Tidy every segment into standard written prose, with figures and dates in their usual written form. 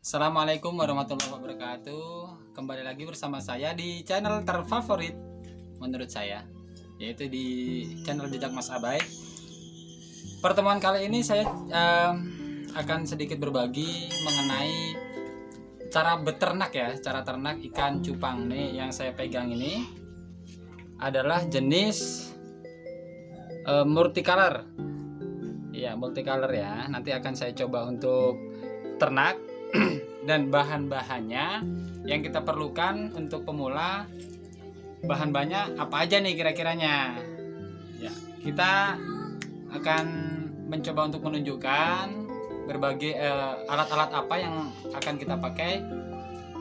Assalamualaikum warahmatullahi wabarakatuh. Kembali lagi bersama saya di channel terfavorit menurut saya, yaitu di channel Jejak Mas Abai. Pertemuan kali ini saya akan sedikit berbagi mengenai cara beternak ya, cara ternak ikan cupang. Nih yang saya pegang ini adalah jenis multicolor. Ya, multicolor ya. Nanti akan saya coba untuk ternak. Dan bahan-bahannya yang kita perlukan untuk pemula, bahan-bahannya apa aja nih kira-kiranya ya. Kita akan mencoba untuk menunjukkan berbagai alat-alat apa yang akan kita pakai.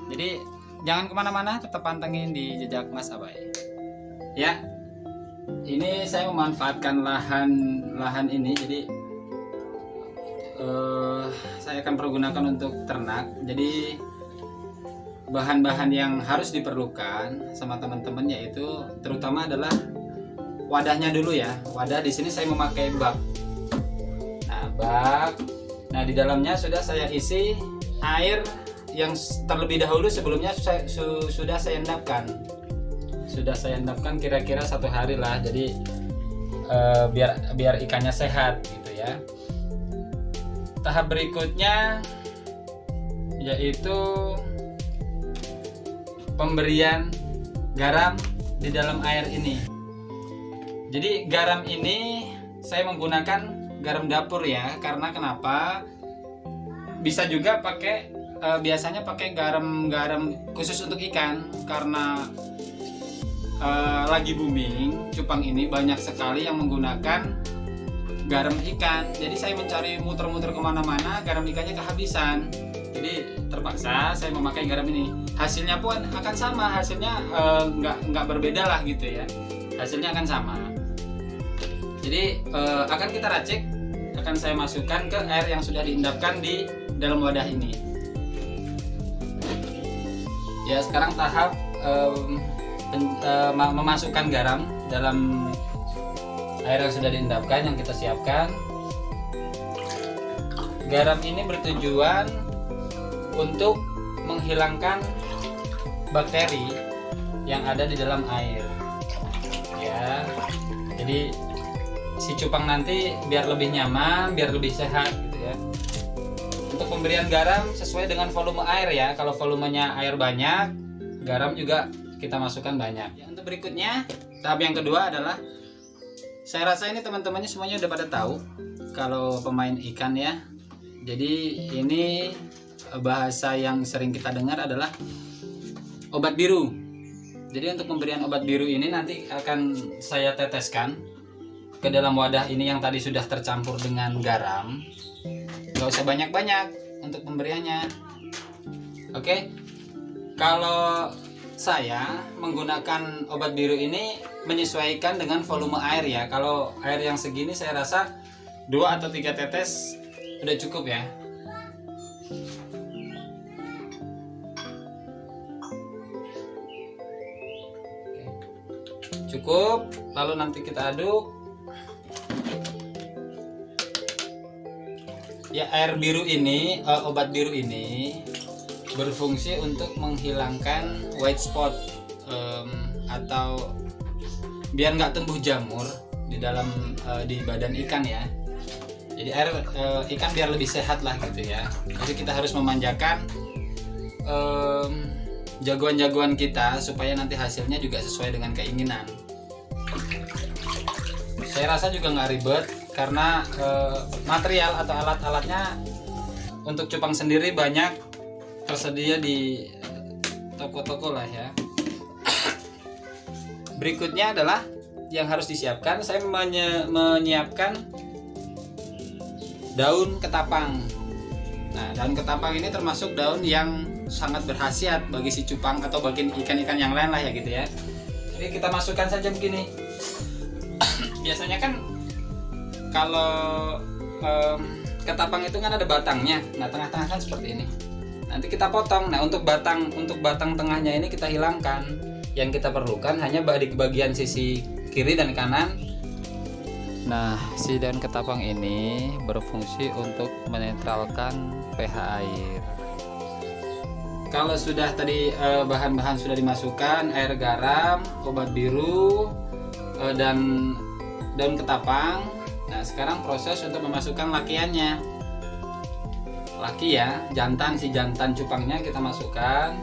Jadi jangan kemana-mana, tetap pantengin di Jejak Mas Abai ya. Ini saya memanfaatkan lahan ini, jadi saya akan pergunakan untuk ternak. Jadi bahan-bahan yang harus diperlukan sama teman-teman yaitu terutama adalah wadahnya dulu ya. Wadah di sini saya memakai bak. Nah, bak. Nah, di dalamnya sudah saya isi air yang terlebih dahulu sebelumnya sudah saya endapkan. Sudah saya endapkan kira-kira 1 hari lah. Jadi biar ikannya sehat gitu ya. Tahap berikutnya yaitu pemberian garam di dalam air ini. Jadi garam ini saya menggunakan garam dapur ya, karena kenapa? Bisa juga pakai biasanya pakai garam khusus untuk ikan, karena lagi booming cupang ini banyak sekali yang menggunakan garam ikan. Jadi saya mencari muter-muter kemana-mana, garam ikannya kehabisan. Jadi terpaksa saya memakai garam ini. Hasilnya pun akan sama, hasilnya nggak berbeda lah gitu ya. Hasilnya akan sama. Jadi akan kita racik, akan saya masukkan ke air yang sudah diendapkan di dalam wadah ini. Ya, sekarang tahap memasukkan garam dalam air yang sudah diendapkan yang kita siapkan. Garam ini bertujuan untuk menghilangkan bakteri yang ada di dalam air ya. Jadi si cupang nanti biar lebih nyaman, biar lebih sehat gitu ya. Untuk pemberian garam sesuai dengan volume air ya. Kalau volumenya air banyak, garam juga kita masukkan banyak. Untuk berikutnya, tahap yang kedua adalah, saya rasa ini teman-temannya semuanya udah pada tahu kalau pemain ikan ya. Jadi ini bahasa yang sering kita dengar adalah obat biru. Jadi untuk pemberian obat biru ini nanti akan saya teteskan ke dalam wadah ini yang tadi sudah tercampur dengan garam. Gak usah banyak-banyak untuk pemberiannya. Oke. Kalau saya menggunakan obat biru ini menyesuaikan dengan volume air ya. Kalau air yang segini saya rasa 2 atau 3 tetes udah cukup ya. Oke. Cukup, lalu nanti kita aduk. Ya, air biru ini, obat biru ini berfungsi untuk menghilangkan white spot atau biar nggak tumbuh jamur di dalam di badan ikan ya. Jadi air ikan biar lebih sehat lah gitu ya. Jadi kita harus memanjakan jagoan-jagoan kita supaya nanti hasilnya juga sesuai dengan keinginan. Saya rasa juga nggak ribet karena material atau alat-alatnya untuk cupang sendiri banyak tersedia di toko-toko lah ya. Berikutnya adalah yang harus disiapkan, saya menyiapkan daun ketapang. Nah, daun ketapang ini termasuk daun yang sangat berkhasiat bagi si cupang atau bagi ikan-ikan yang lain lah ya gitu ya. Jadi kita masukkan saja begini. Biasanya kan kalau ketapang itu kan ada batangnya. Nah, tengah-tengah kan seperti ini. Nanti kita potong. Nah, untuk batang tengahnya ini kita hilangkan. Yang kita perlukan hanya di bagian sisi kiri dan kanan. Nah, si daun ketapang ini berfungsi untuk menetralkan pH air. kalau sudah tadi bahan-bahan sudah dimasukkan, air garam, obat biru, dan daun ketapang. Nah, sekarang proses untuk memasukkan lakiannya. Laki ya, jantan, si jantan cupangnya kita masukkan.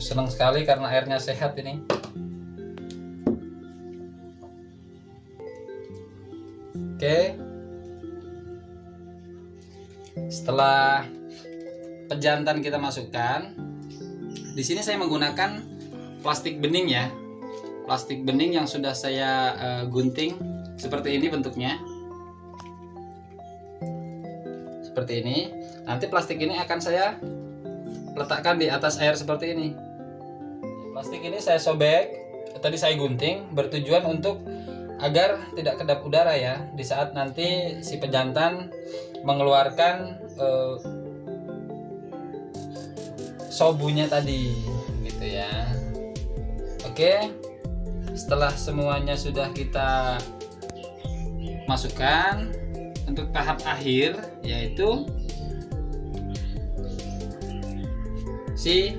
Senang sekali karena airnya sehat ini. Oke. Setelah pejantan kita masukkan, di sini saya menggunakan plastik bening ya. Plastik bening yang sudah saya gunting seperti ini bentuknya. Seperti ini. Nanti plastik ini akan saya letakkan di atas air seperti ini. Plastik ini saya sobek, tadi saya gunting bertujuan untuk agar tidak kedap udara ya di saat nanti si pejantan mengeluarkan sobunya tadi gitu ya. Oke, setelah semuanya sudah kita masukkan, untuk tahap akhir yaitu si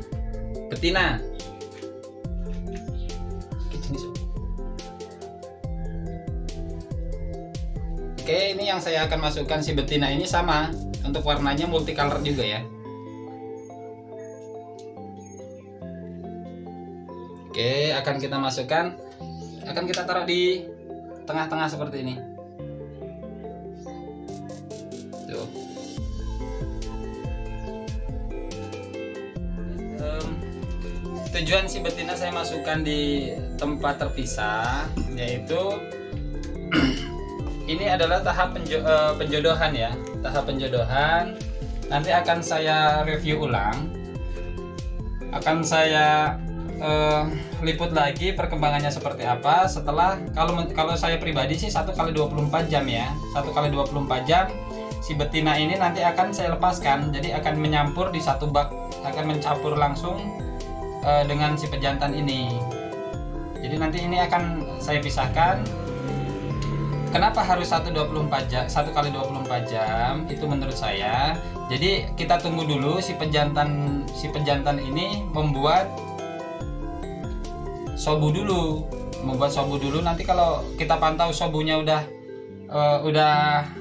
betina. Oke, ini yang saya akan masukkan si betina ini sama, untuk warnanya multicolor juga ya. Oke, akan kita masukkan, akan kita taruh di tengah-tengah seperti ini. Tuh. Tujuan si betina saya masukkan di tempat terpisah, yaitu ini adalah tahap penjodohan ya, tahap penjodohan. Nanti akan saya review ulang, akan saya liput lagi perkembangannya seperti apa setelah, kalau saya pribadi sih 1 kali 24 jam ya, 1 kali 24 jam si betina ini nanti akan saya lepaskan, jadi akan menyampur di satu bak, akan mencampur langsung dengan si pejantan ini. Jadi nanti ini akan saya pisahkan. Kenapa harus 1 kali 24 jam? Itu menurut saya. Jadi kita tunggu dulu si pejantan ini membuat sobu dulu. Nanti kalau kita pantau sobunya udah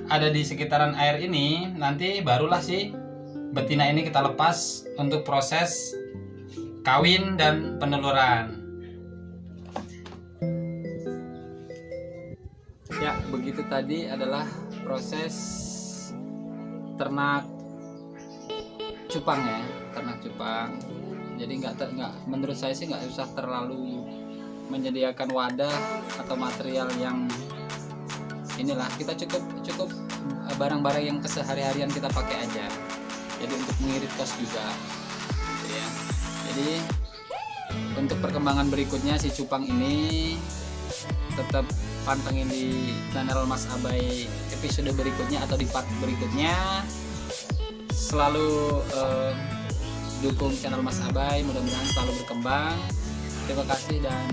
ada di sekitaran air ini, nanti barulah si betina ini kita lepas untuk proses kawin dan peneluran. Ya, begitu tadi adalah proses ternak cupang ya, ternak cupang. Jadi nggak menurut saya sih nggak usah terlalu menyediakan wadah atau material yang inilah, kita cukup barang-barang yang kesehari-harian kita pakai aja. Jadi untuk mengirit kos juga, gitu ya. Jadi untuk perkembangan berikutnya si cupang ini tetap pantengin di channel Mas Abai episode berikutnya atau di part berikutnya. Selalu dukung channel Mas Abai, mudah-mudahan selalu berkembang. Terima kasih dan